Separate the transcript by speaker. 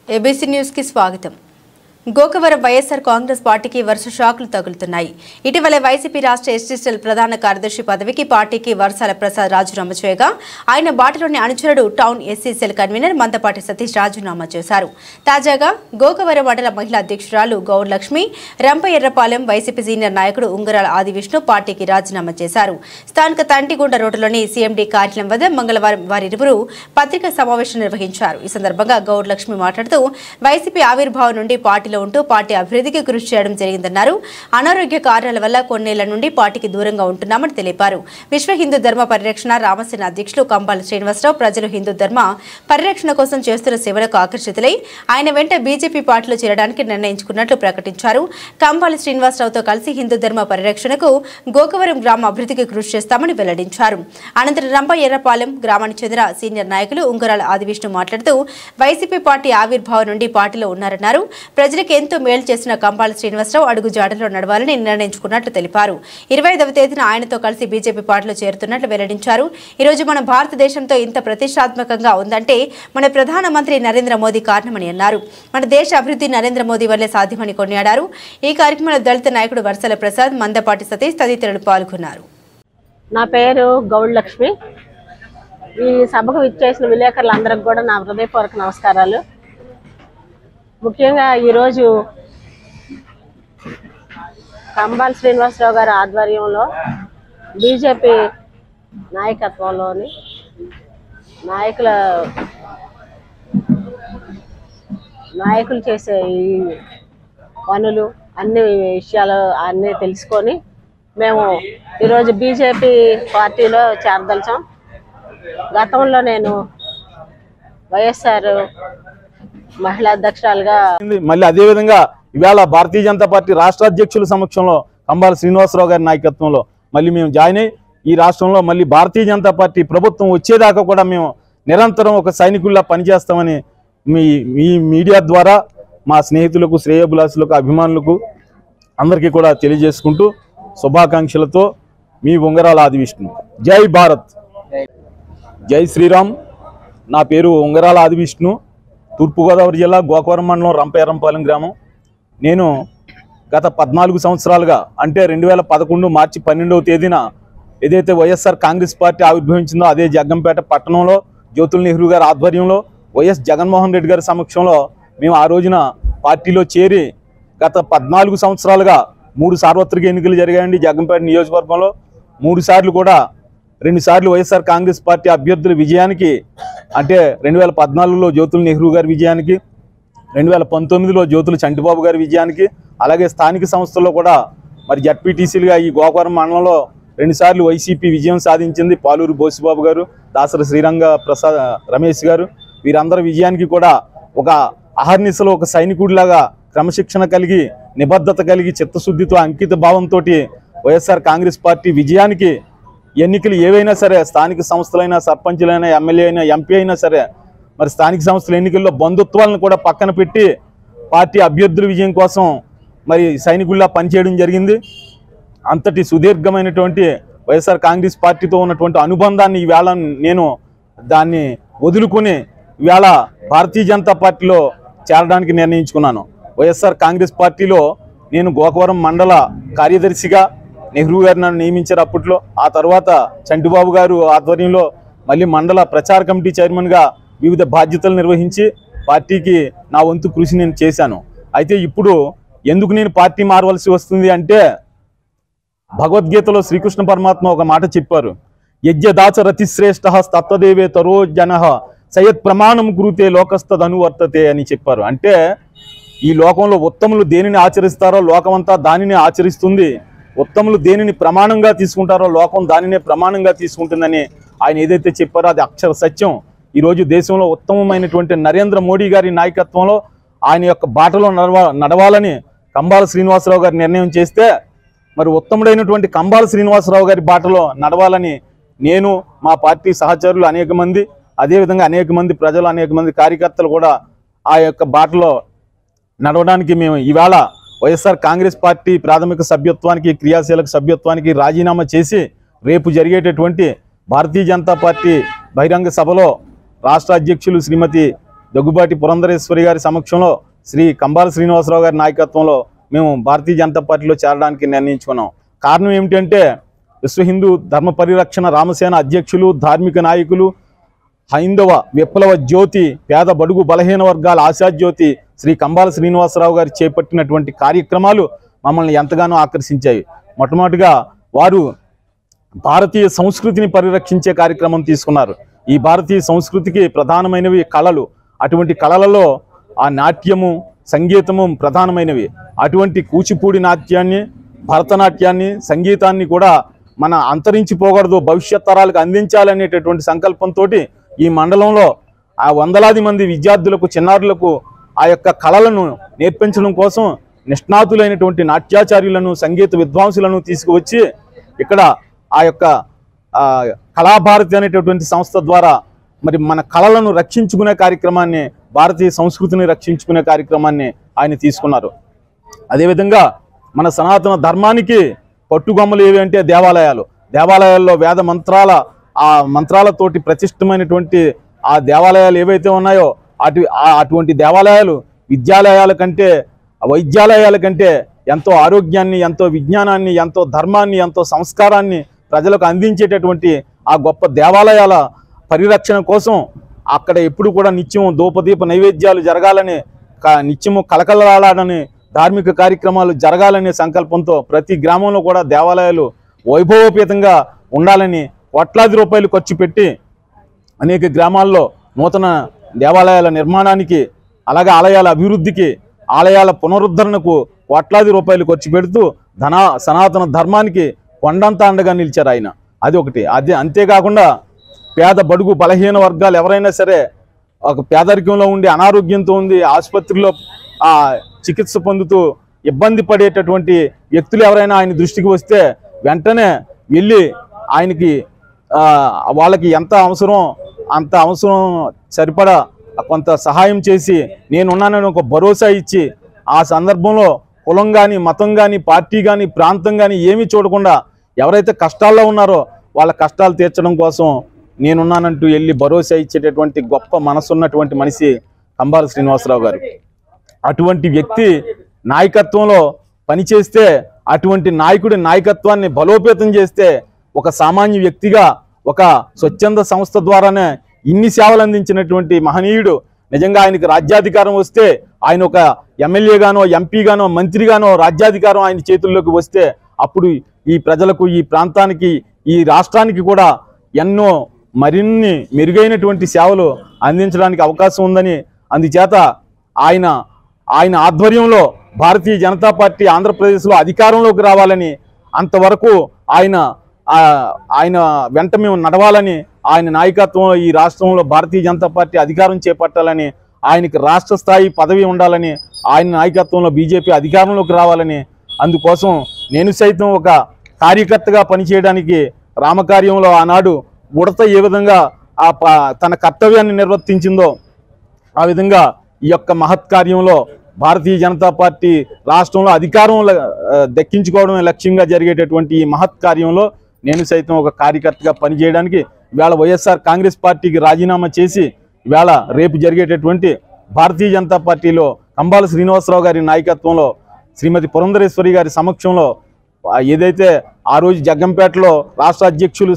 Speaker 1: ABC news కి స్వాగతం. గోకవరం వైఎస్ఆర్ కాంగ్రెస్ పార్టీకి వరుస షాకులు తగులుతున్నాయి. ఇటీవల వైసీపీ రాష్ట్ర ఎస్టీసీఎల్ ప్రధాన కార్యదర్శి పదవికి పార్టీకి వర్సాల ప్రసాద్ రాజీనామా చేయగా ఆయన బాటలోని అనుచరుడు టౌన్ ఎస్సీసీఎల్ కన్వీనర్ మందపాటి సతీష్ రాజీనామా చేశారు. తాజాగా గోకవరం మండల మహిళా అధ్యక్షురాలు గౌరలక్ష్మి, రంపఎర్రపాలెం వైసీపీ సీనియర్ నాయకుడు ఉంగరాల ఆదివిష్ణు పార్టీకి రాజీనామా చేశారు. స్థానిక తంటిగుండ రోడ్డులోని సీఎండీ కార్యాలయం వద్ద మంగళవారం వారిరువురు పత్రికా సమావేశం నిర్వహించారు. ఈ సందర్భంగా గౌరలక్ష్మి మాట్లాడుతూ వైసీపీ ఆవిర్భావం నుండి పార్టీ ఉంటూ పార్టీ అభివృద్ధికి కృషి చేయడం జరిగిందన్నారు. అనారోగ్య కారణాల వల్ల కొన్నేళ్ల నుండి పార్టీకి దూరంగా ఉంటున్నామని తెలిపారు. విశ్వ హిందూ ధర్మ పరిరక్షణ రామసేన అధ్యక్షులు కంబాల శ్రీనివాసరావు ప్రజలు హిందూ ధర్మ పరిరక్షణ కోసం చేస్తున్న సేవలకు ఆకర్షితులై ఆయన వెంట బీజేపీ పార్టీలో చేరడానికి నిర్ణయించుకున్నట్లు ప్రకటించారు. కంబాల శ్రీనివాసరావుతో కలిసి హిందూ ధర్మ పరిరక్షణకు గోకవరం గ్రామ అభివృద్ధికి కృషి చేస్తామని వెల్లడించారు. అనంతరం రంపఎర్రపాలెం గ్రామానికి చెందిన సీనియర్ నాయకులు ఉంగరాల ఆదివిష్ణు మాట్లాడుతూ వైసీపీ పార్టీ ఆవిర్భావం నుండి పార్టీలో ఉన్నారన్నారు. ప్రజలకు ఎంతో మేలు చేసిన కంబాల శ్రీనివాసరావు అడుగు జాడలో నడవాలని నిర్ణయించుకున్నట్లు తెలిపారు. 25వ తేదీన ఆయనతో కలిసి బీజేపీ పార్టీలో చేరుతున్నట్లు వెల్లడించారు. ఈ రోజు మన భారతదేశంతో ఇంత ప్రతిష్టాత్మకంగా ఉందంటే మన ప్రధానమంత్రి నరేంద్ర మోదీ కారణమని అన్నారు. మన దేశ అభివృద్ధి నరేంద్ర మోదీ వల్లే సాధ్యమని కొనియాడారు. ఈ కార్యక్రమంలో దళిత నాయకుడు వర్సాల ప్రసాద్, మందపాటి సతీష్ తదితరులు పాల్గొన్నారు.
Speaker 2: నా పేరు గౌరలక్ష్మి. ఈ సభకు విచ్చేసిన విలేకరులందరికీ కూడా నా హృదయపూర్వక నమస్కారాలు. ముఖ్యంగా ఈరోజు కంబాల శ్రీనివాసరావు గారి ఆధ్వర్యంలో బీజేపీ నాయకత్వంలోని నాయకులు చేసే ఈ పనులు అన్ని విషయాలు అన్నీ తెలుసుకొని మేము ఈరోజు బీజేపీ పార్టీలో చేరదలిచాం. గతంలో నేను వైఎస్ఆర్ మహిళా అధ్యక్షురాలుగా
Speaker 3: మళ్ళీ అదేవిధంగా ఇవాళ భారతీయ జనతా పార్టీ రాష్ట్ర అధ్యక్షుల సమక్షంలో కంబాల శ్రీనివాసరావు గారి నాయకత్వంలో మళ్ళీ మేము జాయిన్ అయ్యి ఈ రాష్ట్రంలో మళ్ళీ భారతీయ జనతా పార్టీ ప్రభుత్వం వచ్చేదాకా కూడా మేము నిరంతరం ఒక సైనికుల్లా పనిచేస్తామని మీ మీడియా ద్వారా మా స్నేహితులకు, శ్రేయోభిలాషులకు, అభిమానులకు అందరికీ కూడా తెలియజేసుకుంటూ శుభాకాంక్షలతో మీ ఉంగరాల ఆదివిష్ణు. జై భారత్, జై శ్రీరామ్. నా పేరు ఉంగరాల ఆదివిష్ణు. తూర్పుగోదావరి జిల్లా గోకవరం మండలం రంపఎర్రపాలెం గ్రామం. నేను గత 14 సంవత్సరాలుగా అంటే 2011 మార్చి 12వ తేదీన ఏదైతే వైఎస్ఆర్ కాంగ్రెస్ పార్టీ ఆవిర్భవించిందో అదే జగ్గంపేట పట్టణంలో జ్యోతుల నెహ్రూ గారి ఆధ్వర్యంలో వైఎస్ జగన్మోహన్ రెడ్డి గారి సమక్షంలో మేము ఆ రోజున పార్టీలో చేరి గత 14 సంవత్సరాలుగా 3 సార్వత్రిక ఎన్నికలు జరిగాయండి జగ్గంపేట నియోజకవర్గంలో. 3 సార్లు కూడా 2 సార్లు వైఎస్ఆర్ కాంగ్రెస్ పార్టీ అభ్యర్థుల విజయానికి, అంటే 2014లో జ్యోతుల నెహ్రూ గారి విజయానికి, 2019లో జ్యోతుల చంటిబాబు గారి విజయానికి, అలాగే స్థానిక సంస్థల్లో కూడా మరి జడ్పీటీసీలుగా ఈ గోకవరం మండలంలో 2 సార్లు వైసీపీ విజయం సాధించింది. పాలూరు బోసిబాబు గారు, దాసరి శ్రీరంగ ప్రసాద్ రమేష్ గారు, వీరందరి విజయానికి కూడా ఒక అహర్నిశలో ఒక సైనికుడిలాగా క్రమశిక్షణ కలిగి, నిబద్ధత కలిగి, చిత్తశుద్ధితో, అంకిత భావంతో వైఎస్ఆర్ కాంగ్రెస్ పార్టీ విజయానికి ఎన్నికలు ఏవైనా సరే, స్థానిక సంస్థలైనా, సర్పంచులైనా, ఎమ్మెల్యే అయినా, ఎంపీ అయినా సరే, మరి స్థానిక సంస్థల ఎన్నికల్లో బంధుత్వాలను కూడా పక్కన పెట్టి పార్టీ అభ్యర్థుల విజయం కోసం మరి సైనికుల్లా పనిచేయడం జరిగింది. అంతటి సుదీర్ఘమైనటువంటి వైఎస్ఆర్ కాంగ్రెస్ పార్టీతో ఉన్నటువంటి అనుబంధాన్ని ఈవేళ నేను దాన్ని వదులుకొని ఈవేళ భారతీయ జనతా పార్టీలో చేరడానికి నిర్ణయించుకున్నాను. వైఎస్ఆర్ కాంగ్రెస్ పార్టీలో నేను గోకవరం మండల కార్యదర్శిగా నెహ్రూ గారు నన్ను నియమించారు అప్పట్లో. ఆ తర్వాత చంటిబాబు గారు ఆధ్వర్యంలో మళ్ళీ మండల ప్రచార కమిటీ చైర్మన్గా వివిధ బాధ్యతలు నిర్వహించి పార్టీకి నా వంతు కృషి నేను చేశాను. అయితే ఇప్పుడు ఎందుకు నేను పార్టీ మారవలసి వస్తుంది అంటే, భగవద్గీతలో శ్రీకృష్ణ పరమాత్మ ఒక మాట చెప్పారు. యజ్ఞదాచ రతిశ్రేష్ఠ తత్వదేవే తరో జన సయత్ ప్రమాణం కురుతే లోకస్తదనువర్తతే అని చెప్పారు. అంటే ఈ లోకంలో ఉత్తములు దేనిని ఆచరిస్తారో లోకమంతా దానిని ఆచరిస్తుంది, ఉత్తములు దేనిని ప్రమాణంగా తీసుకుంటారో లోకం దానినే ప్రమాణంగా తీసుకుంటుందని ఆయన ఏదైతే చెప్పారో అది అక్షర సత్యం. ఈరోజు దేశంలో ఉత్తమమైనటువంటి నరేంద్ర మోడీ గారి నాయకత్వంలో ఆయన యొక్క బాటలో నడవాలని కంబాల శ్రీనివాసరావు గారి నిర్ణయం చేస్తే, మరి ఉత్తముడైనటువంటి కంబాల శ్రీనివాసరావు గారి బాటలో నడవాలని నేను, మా పార్టీ సహచరులు అనేక మంది, అదేవిధంగా అనేక మంది ప్రజలు, అనేక మంది కార్యకర్తలు కూడా ఆ యొక్క బాటలో నడవడానికి మేము ఇవాళ వైఎస్ఆర్ కాంగ్రెస్ పార్టీ ప్రాథమిక సభ్యత్వానికి, క్రియాశీలక సభ్యత్వానికి రాజీనామా చేసి రేపు జరిగేటటువంటి భారతీయ జనతా పార్టీ బహిరంగ సభలో రాష్ట్ర అధ్యక్షులు శ్రీమతి దగ్గుబాటి పురంధరేశ్వరి గారి సమక్షంలో శ్రీ కంబాల శ్రీనివాసరావు గారి నాయకత్వంలో మేము భారతీయ జనతా పార్టీలో చేరడానికి నిర్ణయించుకున్నాం. కారణం ఏమిటంటే విశ్వ హిందూ ధర్మ పరిరక్షణ రామసేన అధ్యక్షులు, ధార్మిక నాయకులు, హైందవ విప్లవ జ్యోతి, పేద బడుగు బలహీన వర్గాల ఆశాజ్యోతి శ్రీ కంబాల శ్రీనివాసరావు గారు చేపట్టినటువంటి కార్యక్రమాలు మమ్మల్ని ఎంతగానో ఆకర్షించాయి. మొట్టమొదటిగా వారు భారతీయ సంస్కృతిని పరిరక్షించే కార్యక్రమం తీసుకున్నారు. ఈ భారతీయ సంస్కృతికి ప్రధానమైనవి కళలు. అటువంటి కళలలో ఆ నాట్యము, సంగీతము ప్రధానమైనవి. అటువంటి కూచిపూడి నాట్యాన్ని, భరతనాట్యాన్ని, సంగీతాన్ని కూడా మన అంతరించిపోకూడదు, భవిష్యత్ తరాలకు అందించాలనేటటువంటి సంకల్పంతో ఈ మండలంలో ఆ వందలాది మంది విద్యార్థులకు, చిన్నారులకు ఆ యొక్క కళలను నేర్పించడం కోసం నిష్ణాతులైనటువంటి నాట్యాచార్యులను, సంగీత విద్వాంసులను తీసుకువచ్చి ఇక్కడ ఆ యొక్క కళాభారతి అనేటటువంటి సంస్థ ద్వారా మరి మన కళలను రక్షించుకునే కార్యక్రమాన్ని, భారతీయ సంస్కృతిని రక్షించుకునే కార్యక్రమాన్ని ఆయన తీసుకున్నారు. అదేవిధంగా మన సనాతన ధర్మానికి పట్టుగొమ్మలు ఏవి అంటే దేవాలయాలు. దేవాలయాల్లో వేద మంత్రాలతోటి ప్రతిష్టమైనటువంటి ఆ దేవాలయాలు ఏవైతే ఉన్నాయో అటువంటి దేవాలయాలు విద్యాలయాల కంటే, వైద్యాలయాల కంటే ఎంతో ఆరోగ్యాన్ని, ఎంతో విజ్ఞానాన్ని, ఎంతో ధర్మాన్ని, ఎంతో సంస్కారాన్ని ప్రజలకు అందించేటటువంటి ఆ గొప్ప దేవాలయాల పరిరక్షణ కోసం అక్కడ ఎప్పుడు కూడా నిత్యం ధూపదీప నైవేద్యాలు జరగాలని, నిత్యము కలకలలాడని ధార్మిక కార్యక్రమాలు జరగాలనే సంకల్పంతో ప్రతి గ్రామంలో కూడా దేవాలయాలు వైభవోపేతంగా ఉండాలని కోట్లాది రూపాయలు ఖర్చు పెట్టి అనేక గ్రామాల్లో నూతన దేవాలయాల నిర్మాణానికి, అలాగే ఆలయాల అభివృద్ధికి, ఆలయాల పునరుద్ధరణకు కోట్లాది రూపాయలు ఖర్చు పెడుతూ సనాతన ధర్మానికి కొండంత అండగా నిలిచారు ఆయన. అది ఒకటి. అంతేకాకుండా పేద బడుగు బలహీన వర్గాలు ఎవరైనా సరే ఒక పేదరికంలో ఉండి అనారోగ్యంతో ఉంది ఆసుపత్రిలో చికిత్స పొందుతూ ఇబ్బంది పడేటటువంటి వ్యక్తులు ఎవరైనా ఆయన దృష్టికి వస్తే వెంటనే వెళ్ళి ఆయనకి వాళ్ళకి ఎంత అవసరం అంత అవసరం సరిపడా కొంత సహాయం చేసి నేనున్నానని ఒక భరోసా ఇచ్చి ఆ సందర్భంలో కులం కానీ, మతం కానీ, పార్టీ కానీ, ప్రాంతం కానీ ఏమీ చూడకుండా ఎవరైతే కష్టాల్లో ఉన్నారో వాళ్ళ కష్టాలు తీర్చడం కోసం నేనున్నానంటూ వెళ్ళి భరోసా ఇచ్చేటటువంటి గొప్ప మనసున్నటువంటి మనిషి కంబాల శ్రీనివాసరావు గారు. అటువంటి వ్యక్తి నాయకత్వంలో పనిచేస్తే, అటువంటి నాయకుడి నాయకత్వాన్ని బలోపేతం చేస్తే ఒక సామాన్య వ్యక్తిగా ఒక స్వచ్ఛంద సంస్థ ద్వారానే ఇన్ని సేవలు అందించినటువంటి మహనీయుడు నిజంగా ఆయనకి రాజ్యాధికారం వస్తే, ఆయన ఒక ఎమ్మెల్యేగానో, ఎంపీగానో, మంత్రిగానో రాజ్యాధికారం ఆయన చేతుల్లోకి వస్తే అప్పుడు ఈ ప్రజలకు, ఈ ప్రాంతానికి, ఈ రాష్ట్రానికి కూడా ఎన్నో మరిన్ని మెరుగైనటువంటి సేవలు అందించడానికి అవకాశం ఉందని, అందుచేత ఆయన ఆధ్వర్యంలో భారతీయ జనతా పార్టీ ఆంధ్రప్రదేశ్లో అధికారంలోకి రావాలని, అంతవరకు ఆయన వెంట మేము నడవాలని, ఆయన నాయకత్వంలో ఈ రాష్ట్రంలో భారతీయ జనతా పార్టీ అధికారం చేపట్టాలని, ఆయనకి రాష్ట్ర స్థాయి పదవి ఉండాలని, ఆయన నాయకత్వంలో బీజేపీ అధికారంలోకి రావాలని, అందుకోసం నేను సైతం ఒక కార్యకర్తగా పనిచేయడానికి రామకార్యంలో ఆనాడు ఉడత ఏ విధంగా తన కర్తవ్యాన్ని నిర్వర్తించిందో ఆ విధంగా ఈ యొక్క మహత్కార్యంలో భారతీయ జనతా పార్టీ రాష్ట్రంలో అధికారం దక్కించుకోవడమే లక్ష్యంగా జరిగేటటువంటి ఈ మహత్కార్యంలో నేను సైతం ఒక కార్యకర్తగా పనిచేయడానికి ఇవాళ వైఎస్ఆర్ కాంగ్రెస్ పార్టీకి రాజీనామా చేసి ఇవాళ రేపు జరిగేటటువంటి భారతీయ జనతా పార్టీలో కంబాల శ్రీనివాసరావు గారి నాయకత్వంలో శ్రీమతి పురంధరేశ్వరి గారి సమక్షంలో ఏదైతే ఆ రోజు జగ్గంపేటలో రాష్ట్ర అధ్యక్షులు